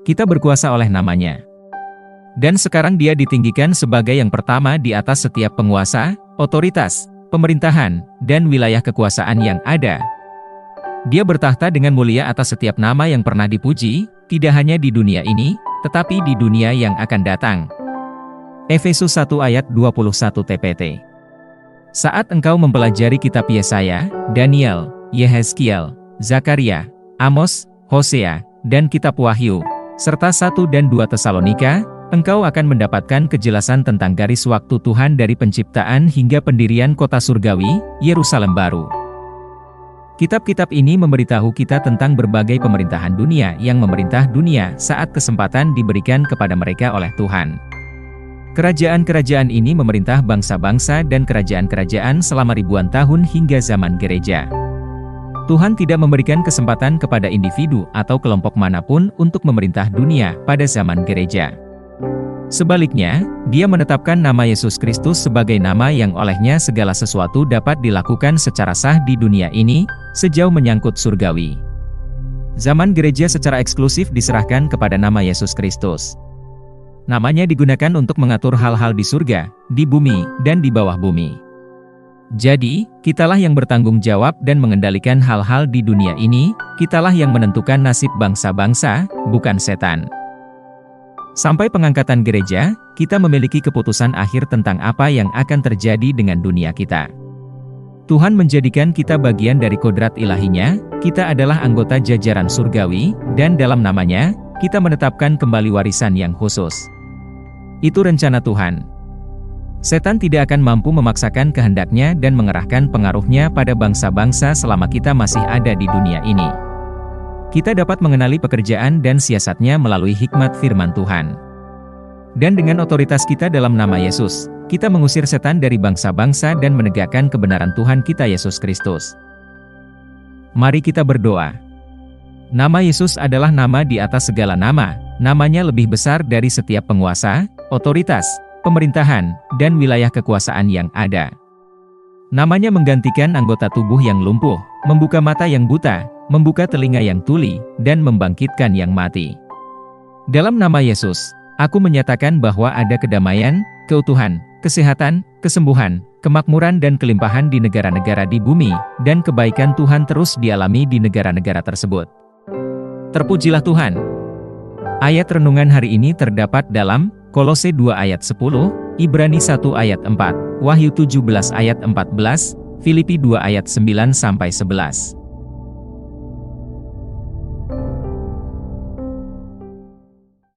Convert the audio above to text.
kita berkuasa oleh nama-Nya. Dan sekarang Dia ditinggikan sebagai yang pertama di atas setiap penguasa, otoritas, pemerintahan, dan wilayah kekuasaan yang ada. Dia bertahta dengan mulia atas setiap nama yang pernah dipuji, tidak hanya di dunia ini, tetapi di dunia yang akan datang. Efesus 1 ayat 21 TPT. Saat engkau mempelajari kitab Yesaya, Daniel, Yehezkiel, Zakaria, Amos, Hosea, dan kitab Wahyu, serta 1 dan 2 Tesalonika, engkau akan mendapatkan kejelasan tentang garis waktu Tuhan dari penciptaan hingga pendirian kota surgawi, Yerusalem baru. Kitab-kitab ini memberitahu kita tentang berbagai pemerintahan dunia yang memerintah dunia saat kesempatan diberikan kepada mereka oleh Tuhan. Kerajaan-kerajaan ini memerintah bangsa-bangsa dan kerajaan-kerajaan selama ribuan tahun hingga zaman gereja. Tuhan tidak memberikan kesempatan kepada individu atau kelompok manapun untuk memerintah dunia pada zaman gereja. Sebaliknya, Dia menetapkan nama Yesus Kristus sebagai nama yang olehnya segala sesuatu dapat dilakukan secara sah di dunia ini, sejauh menyangkut surgawi. Zaman gereja secara eksklusif diserahkan kepada nama Yesus Kristus. Namanya digunakan untuk mengatur hal-hal di surga, di bumi, dan di bawah bumi. Jadi, kitalah yang bertanggung jawab dan mengendalikan hal-hal di dunia ini, kitalah yang menentukan nasib bangsa-bangsa, bukan setan. Sampai pengangkatan gereja, kita memiliki keputusan akhir tentang apa yang akan terjadi dengan dunia kita. Tuhan menjadikan kita bagian dari kodrat ilahinya, kita adalah anggota jajaran surgawi, dan dalam namanya, kita menetapkan kembali warisan yang khusus. Itu rencana Tuhan. Setan tidak akan mampu memaksakan kehendaknya dan mengerahkan pengaruhnya pada bangsa-bangsa selama kita masih ada di dunia ini. Kita dapat mengenali pekerjaan dan siasatnya melalui hikmat firman Tuhan. Dan dengan otoritas kita dalam nama Yesus, kita mengusir setan dari bangsa-bangsa dan menegakkan kebenaran Tuhan kita Yesus Kristus. Mari kita berdoa. Nama Yesus adalah nama di atas segala nama, namanya lebih besar dari setiap penguasa, otoritas, pemerintahan, dan wilayah kekuasaan yang ada. Namanya menggantikan anggota tubuh yang lumpuh, membuka mata yang buta, membuka telinga yang tuli, dan membangkitkan yang mati. Dalam nama Yesus, aku menyatakan bahwa ada kedamaian, keutuhan, kesehatan, kesembuhan, kemakmuran dan kelimpahan di negara-negara di bumi, dan kebaikan Tuhan terus dialami di negara-negara tersebut. Terpujilah Tuhan. Ayat renungan hari ini terdapat dalam Kolose 2 ayat 10, Ibrani 1 ayat 4, Wahyu 17 ayat 14, Filipi 2 ayat 9-11.